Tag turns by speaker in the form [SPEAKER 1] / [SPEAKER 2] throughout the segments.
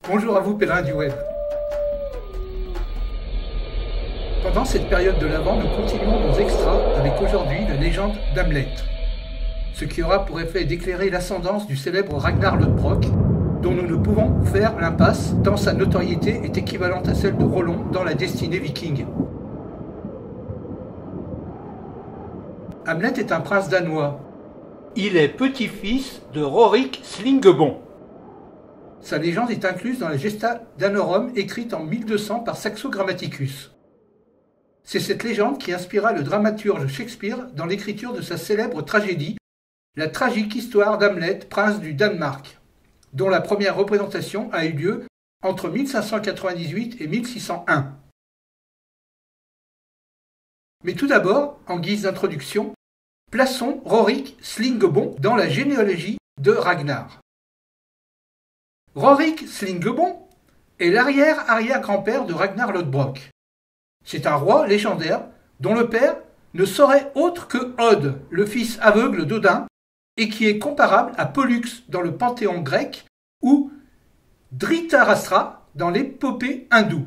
[SPEAKER 1] Bonjour à vous pèlerins du web. Pendant cette période de l'Avent, nous continuons nos extras avec aujourd'hui la légende d'Hamlet. Ce qui aura pour effet d'éclairer l'ascendance du célèbre Ragnar Lodbrok, dont nous ne pouvons faire l'impasse tant sa notoriété est équivalente à celle de Rollon dans la destinée viking. Hamlet est un prince danois. Il est petit-fils de Rorik Slingebond. Sa légende est incluse dans la Gesta Danorum écrite en 1200 par Saxo Grammaticus. C'est cette légende qui inspira le dramaturge Shakespeare dans l'écriture de sa célèbre tragédie, la tragique histoire d'Hamlet, prince du Danemark, dont la première représentation a eu lieu entre 1598 et 1601. Mais tout d'abord, en guise d'introduction, plaçons Rorik Slingebond dans la généalogie de Ragnar. Rorik Slingebond est l'arrière-arrière-grand-père de Ragnar Lodbrok. C'est un roi légendaire dont le père ne serait autre que Od, le fils aveugle d'Odin, et qui est comparable à Pollux dans le panthéon grec ou Dhritarashtra dans l'épopée hindoue.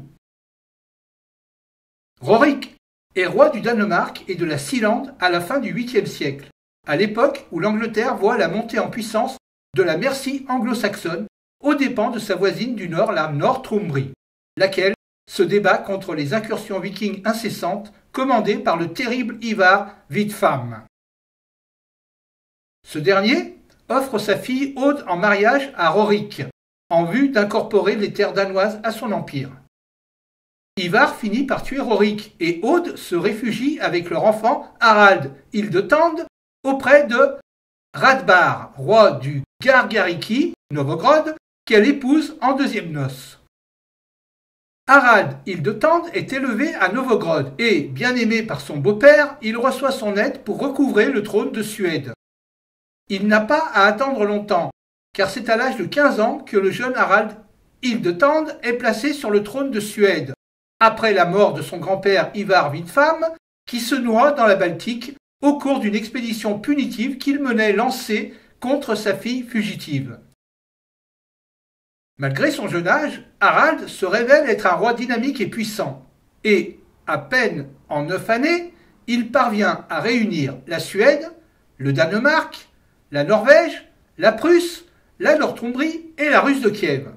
[SPEAKER 1] Rorik est roi du Danemark et de la Sealand à la fin du 8e siècle, à l'époque où l'Angleterre voit la montée en puissance de la Mercie anglo-saxonne aux dépens de sa voisine du nord, la Northumbrie, laquelle se débat contre les incursions vikings incessantes commandées par le terrible Ivar Vidfam. Ce dernier offre sa fille Aude en mariage à Rorik, en vue d'incorporer les terres danoises à son empire. Ivar finit par tuer Rorik et Aude se réfugie avec leur enfant Harald Hildetand auprès de Radbard, roi du Gargariki, Novgorod, qu'elle épouse en deuxième noces. Harald Hildetand est élevé à Novgorod et, bien aimé par son beau-père, il reçoit son aide pour recouvrer le trône de Suède. Il n'a pas à attendre longtemps, car c'est à l'âge de 15 ans que le jeune Harald Hildetand est placé sur le trône de Suède, après la mort de son grand-père Ivar Vidfam, qui se noie dans la Baltique au cours d'une expédition punitive qu'il menait lancée contre sa fille fugitive. Malgré son jeune âge, Harald se révèle être un roi dynamique et puissant, et, à peine en 9 années, il parvient à réunir la Suède, le Danemark, la Norvège, la Prusse, la Northumbrie et la Russe de Kiev.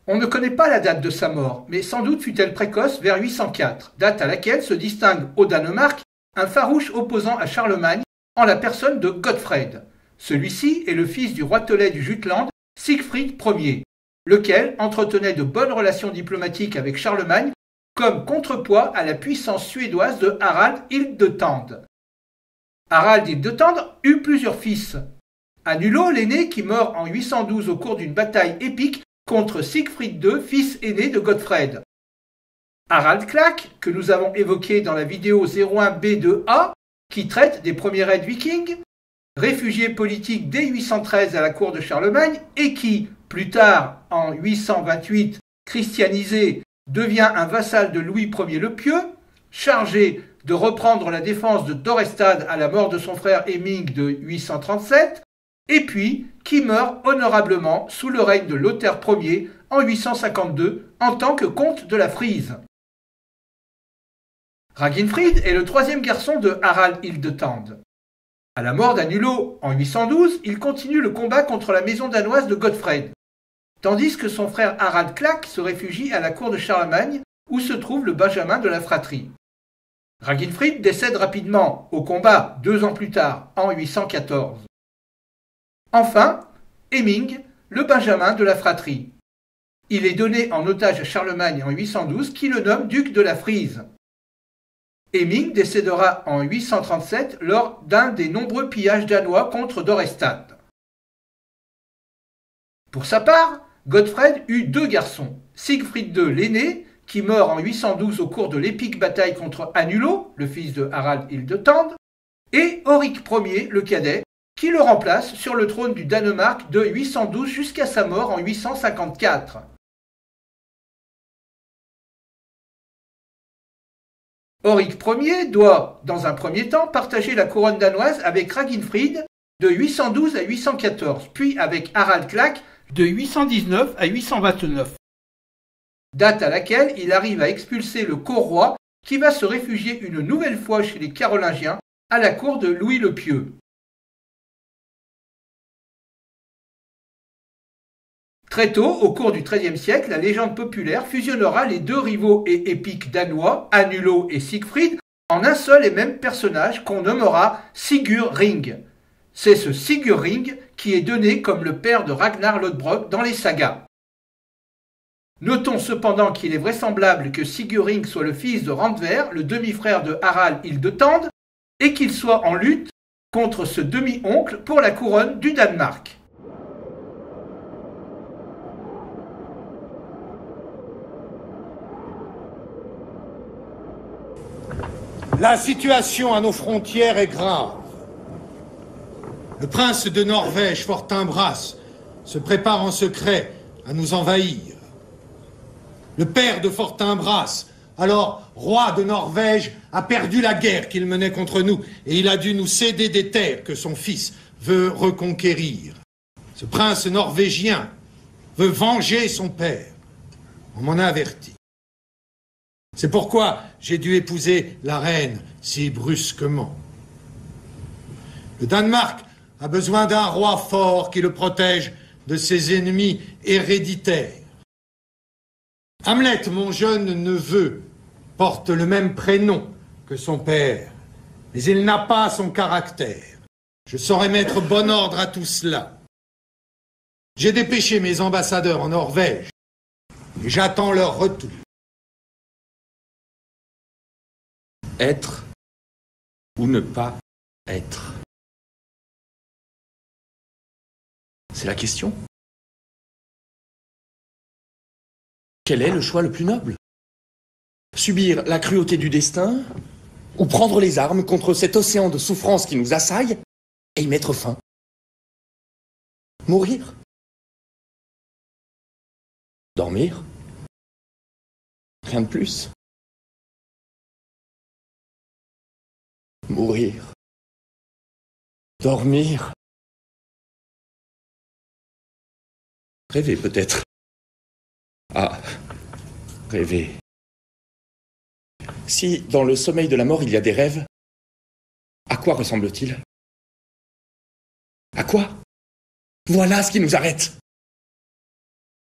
[SPEAKER 1] On ne connaît pas la date de sa mort, mais sans doute fut-elle précoce vers 804, date à laquelle se distingue au Danemark un farouche opposant à Charlemagne en la personne de Godfred. Celui-ci est le fils du roi Tolai du Jutland, Siegfried Ier, lequel entretenait de bonnes relations diplomatiques avec Charlemagne comme contrepoids à la puissance suédoise de Harald Hildetand. Harald Hildetand eut plusieurs fils. Anulo, l'aîné, qui meurt en 812 au cours d'une bataille épique contre Siegfried II, fils aîné de Godfred. Harald Klak, que nous avons évoqué dans la vidéo 01B2A, qui traite des premiers raids vikings, réfugié politique dès 813 à la cour de Charlemagne et qui, plus tard, en 828, christianisé, devient un vassal de Louis Ier le Pieux, chargé de reprendre la défense de Dorestad à la mort de son frère Hemming de 837, et puis qui meurt honorablement sous le règne de Lothaire Ier en 852 en tant que comte de la Frise. Raginfrid est le troisième garçon de Harald Hildetand. À la mort d'Anulo en 812, il continue le combat contre la maison danoise de Godfred, tandis que son frère Harald Klak se réfugie à la cour de Charlemagne où se trouve le benjamin de la fratrie. Raginfrid décède rapidement au combat 2 ans plus tard, en 814. Enfin, Hemming, le benjamin de la fratrie. Il est donné en otage à Charlemagne en 812 qui le nomme duc de la Frise. Hemming décédera en 837 lors d'un des nombreux pillages danois contre Dorestad. Pour sa part, Godfred eut 2 garçons, Siegfried II l'aîné, qui meurt en 812 au cours de l'épique bataille contre Anulo, le fils de Harald Hildetand, et Horik Ier le cadet, qui le remplace sur le trône du Danemark de 812 jusqu'à sa mort en 854. Horik Ier doit, dans un premier temps, partager la couronne danoise avec Raginfrid de 812 à 814, puis avec Harald Klak de 819 à 829, date à laquelle il arrive à expulser le co-roi qui va se réfugier une nouvelle fois chez les Carolingiens à la cour de Louis le Pieux. Très tôt, au cours du XIIIe siècle, la légende populaire fusionnera les deux rivaux et épiques danois, Anulo et Siegfried, en un seul et même personnage qu'on nommera Sigurd-Ring. C'est ce Sigurd-Ring qui est donné comme le père de Ragnar Lodbrok dans les sagas. Notons cependant qu'il est vraisemblable que Sigurd-Ring soit le fils de Randver, le demi-frère de Harald Hildetand, et qu'il soit en lutte contre ce demi-oncle pour la couronne du Danemark.
[SPEAKER 2] La situation à nos frontières est grave. Le prince de Norvège, Fortinbras, se prépare en secret à nous envahir. Le père de Fortinbras, alors roi de Norvège, a perdu la guerre qu'il menait contre nous et il a dû nous céder des terres que son fils veut reconquérir. Ce prince norvégien veut venger son père. On m'en a averti. C'est pourquoi j'ai dû épouser la reine si brusquement. Le Danemark a besoin d'un roi fort qui le protège de ses ennemis héréditaires. Hamlet, mon jeune neveu, porte le même prénom que son père, mais il n'a pas son caractère. Je saurais mettre bon ordre à tout cela. J'ai dépêché mes ambassadeurs en Norvège et j'attends leur retour.
[SPEAKER 3] Être ou ne pas être? C'est la question. Quel est le choix le plus noble? Subir la cruauté du destin ou prendre les armes contre cet océan de souffrance qui nous assaille et y mettre fin? Mourir? Dormir? Rien de plus. Mourir. Dormir. Rêver peut-être. Ah, rêver. Si dans le sommeil de la mort il y a des rêves, à quoi ressemblent-ils? À quoi? Voilà ce qui nous arrête.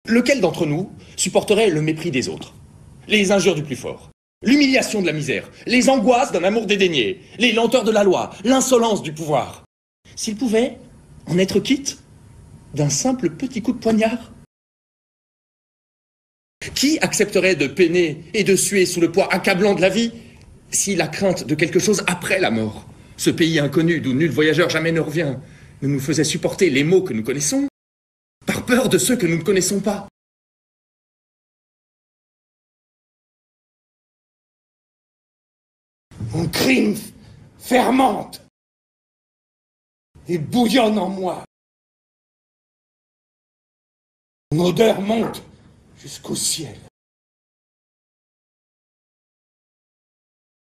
[SPEAKER 3] Lequel d'entre nous supporterait le mépris des autres, les injures du plus fort, l'humiliation de la misère, les angoisses d'un amour dédaigné, les lenteurs de la loi, l'insolence du pouvoir? S'il pouvait en être quitte d'un simple petit coup de poignard? Qui accepterait de peiner et de suer sous le poids accablant de la vie si la crainte de quelque chose après la mort, ce pays inconnu d'où nul voyageur jamais ne revient, ne nous faisait supporter les maux que nous connaissons, par peur de ceux que nous ne connaissons pas?
[SPEAKER 2] Mon crime fermente et bouillonne en moi. Mon odeur monte jusqu'au ciel.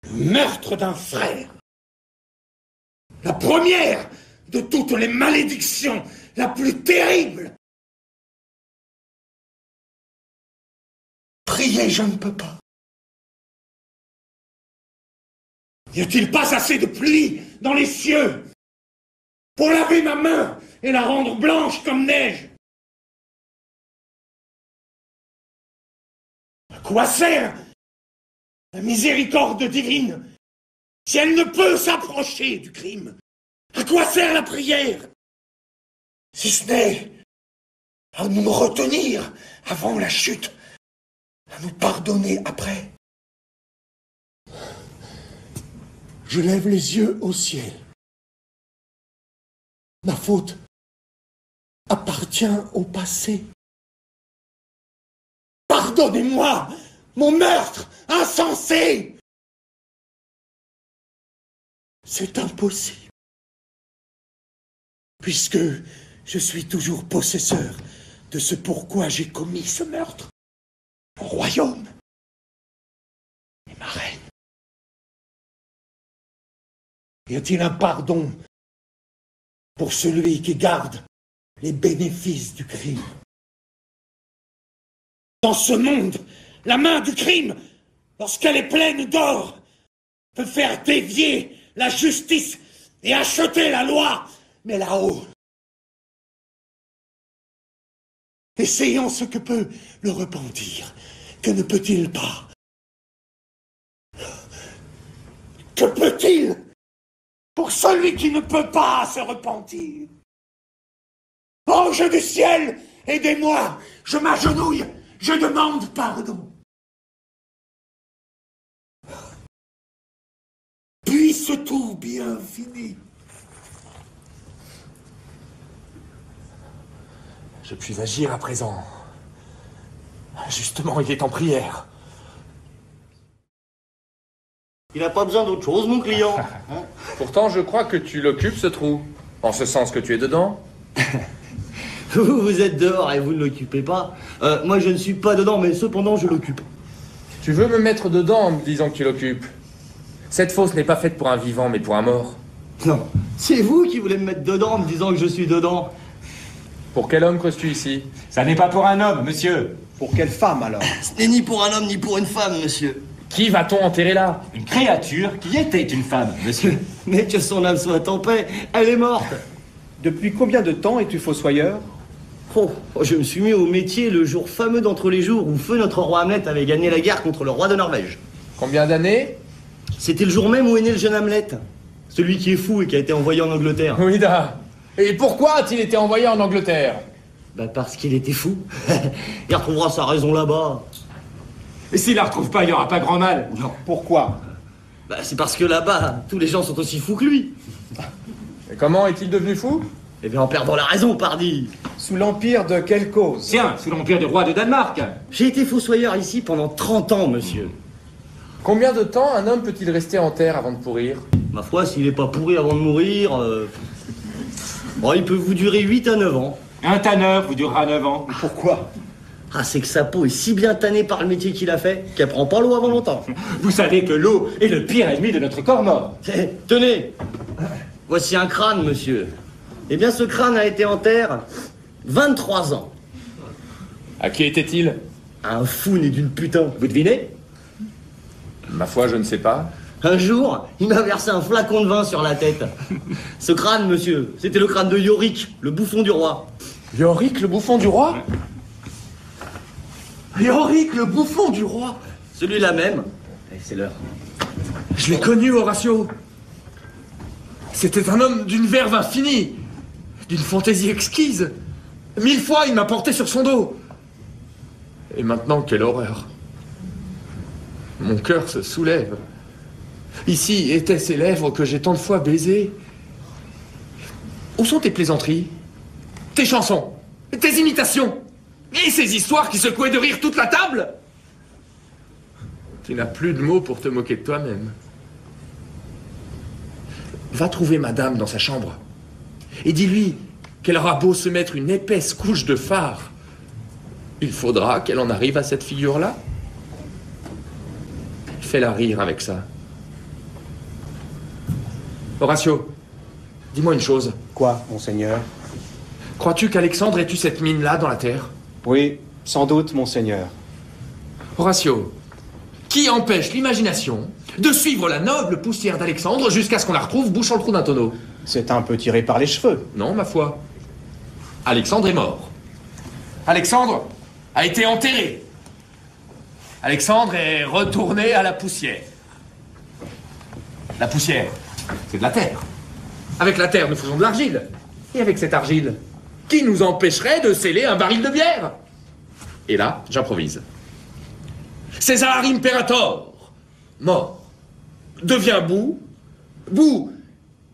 [SPEAKER 2] Le meurtre d'un frère. La première de toutes les malédictions, la plus terrible. Prier, je ne peux pas. Y a-t-il pas assez de pluie dans les cieux pour laver ma main et la rendre blanche comme neige? À quoi sert la miséricorde divine si elle ne peut s'approcher du crime? À quoi sert la prière si ce n'est à nous retenir avant la chute, à nous pardonner après? Je lève les yeux au ciel. Ma faute appartient au passé. Pardonnez-moi mon meurtre insensé. C'est impossible, puisque je suis toujours possesseur de ce pourquoi j'ai commis ce meurtre. Mon royaume et ma reine. Y a-t-il un pardon pour celui qui garde les bénéfices du crime? Dans ce monde, la main du crime, lorsqu'elle est pleine d'or, peut faire dévier la justice et acheter la loi. Mais là-haut, essayons ce que peut le repentir. Que ne peut-il pas? Que peut-il pour celui qui ne peut pas se repentir? Ange du ciel, aidez-moi, je m'agenouille, je demande pardon. Puisse tout bien finir.
[SPEAKER 3] Je puis agir à présent. Justement, il est en prière.
[SPEAKER 4] Il n'a pas besoin d'autre chose, mon client.
[SPEAKER 3] Pourtant, je crois que tu l'occupes, ce trou. En ce sens que tu es dedans.
[SPEAKER 4] Vous êtes dehors et vous ne l'occupez pas. Moi, je ne suis pas dedans, mais cependant, je l'occupe.
[SPEAKER 3] Tu veux me mettre dedans en me disant que tu l'occupes. Cette fosse n'est pas faite pour un vivant, mais pour un mort.
[SPEAKER 4] Non, c'est vous qui voulez me mettre dedans en me disant que je suis dedans.
[SPEAKER 3] Pour quel homme creuses-tu ici?
[SPEAKER 5] Ça n'est pas pour un homme, monsieur.
[SPEAKER 1] Pour quelle femme alors?
[SPEAKER 4] Ce n'est ni pour un homme ni pour une femme, monsieur.
[SPEAKER 3] Qui va-t-on enterrer là?
[SPEAKER 5] Une créature qui était une femme, monsieur.
[SPEAKER 4] Mais que son âme soit en paix, elle est morte.
[SPEAKER 6] Depuis combien de temps es-tu fossoyeur?
[SPEAKER 4] Oh, je me suis mis au métier le jour fameux d'entre les jours où feu notre roi Hamlet avait gagné la guerre contre le roi de Norvège.
[SPEAKER 3] Combien d'années?
[SPEAKER 4] C'était le jour même où est né le jeune Hamlet. Celui qui est fou et qui a été envoyé en Angleterre.
[SPEAKER 3] Oui, da. Et pourquoi a-t-il été envoyé en Angleterre?
[SPEAKER 4] Bah parce qu'il était fou. Il retrouvera sa raison là-bas.
[SPEAKER 5] Et s'il la retrouve pas, il n'y aura pas grand mal.
[SPEAKER 4] Non.
[SPEAKER 6] Pourquoi?
[SPEAKER 4] Bah c'est parce que là-bas, tous les gens sont aussi fous que lui.
[SPEAKER 3] Et comment est-il devenu fou?
[SPEAKER 4] Eh bien en perdant la raison, pardi.
[SPEAKER 6] Sous l'empire de quelle cause?
[SPEAKER 5] Tiens, sous l'empire du roi de Danemark.
[SPEAKER 4] J'ai été fossoyeur ici pendant 30 ans, monsieur.
[SPEAKER 3] Combien de temps un homme peut-il rester en terre avant de pourrir?
[SPEAKER 4] Ma foi, s'il n'est pas pourri avant de mourir, bon, il peut vous durer 8 à 9 ans.
[SPEAKER 5] Un tanneur vous durera 9 ans.
[SPEAKER 6] Pourquoi?
[SPEAKER 4] Ah, c'est que sa peau est si bien tannée par le métier qu'il a fait qu'elle prend pas l'eau avant longtemps.
[SPEAKER 5] Vous savez que l'eau est le pire ennemi de notre corps mort.
[SPEAKER 4] Tenez, voici un crâne, monsieur. Eh bien, ce crâne a été en terre 23 ans.
[SPEAKER 3] À qui était-il?
[SPEAKER 4] Un fou né d'une putain. Vous devinez?
[SPEAKER 3] Ma foi, je ne sais pas.
[SPEAKER 4] Un jour, il m'a versé un flacon de vin sur la tête. Ce crâne, monsieur, c'était le crâne de Yorick, le bouffon du roi.
[SPEAKER 3] Yorick, le bouffon du roi?
[SPEAKER 4] Yorick, le bouffon du roi? Celui-là même. Et c'est l'heure.
[SPEAKER 3] Je l'ai connu, Horatio. C'était un homme d'une verve infinie, d'une fantaisie exquise. 1000 fois, il m'a porté sur son dos. Et maintenant, quelle horreur. Mon cœur se soulève. Ici étaient ces lèvres que j'ai tant de fois baisées. Où sont tes plaisanteries? Tes chansons? Tes imitations? Et ces histoires qui secouaient de rire toute la table? Tu n'as plus de mots pour te moquer de toi-même. Va trouver madame dans sa chambre. Et dis-lui qu'elle aura beau se mettre une épaisse couche de fard. Il faudra qu'elle en arrive à cette figure-là. Fais-la rire avec ça. Horatio, dis-moi une chose.
[SPEAKER 6] Quoi, monseigneur?
[SPEAKER 3] Crois-tu qu'Alexandre ait eu cette mine-là dans la terre?
[SPEAKER 6] Oui, sans doute, monseigneur.
[SPEAKER 3] Horatio, qui empêche l'imagination de suivre la noble poussière d'Alexandre jusqu'à ce qu'on la retrouve bouchant le trou d'un tonneau?
[SPEAKER 6] C'est un peu tiré par les cheveux.
[SPEAKER 3] Non, ma foi. Alexandre est mort. Alexandre a été enterré. Alexandre est retourné à la poussière. La poussière, c'est de la terre. Avec la terre, nous faisons de l'argile. Et avec cette argile, qui nous empêcherait de sceller un baril de bière? Et là, j'improvise. César Imperator, mort, devient boue, boue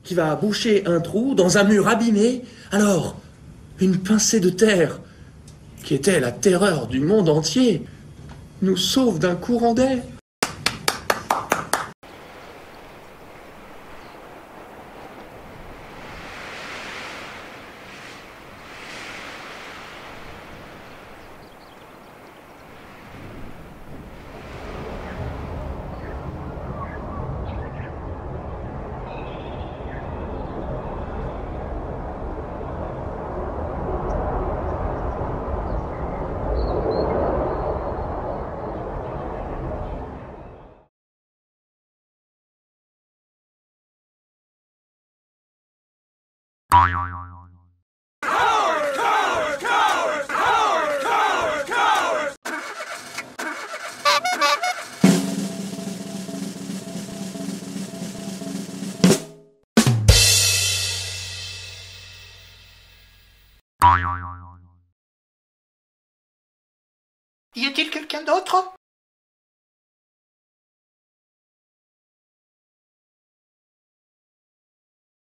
[SPEAKER 3] qui va boucher un trou dans un mur abîmé. Alors, une pincée de terre, qui était la terreur du monde entier, nous sauve d'un courant d'air.
[SPEAKER 1] Y a-t-il quelqu'un d'autre?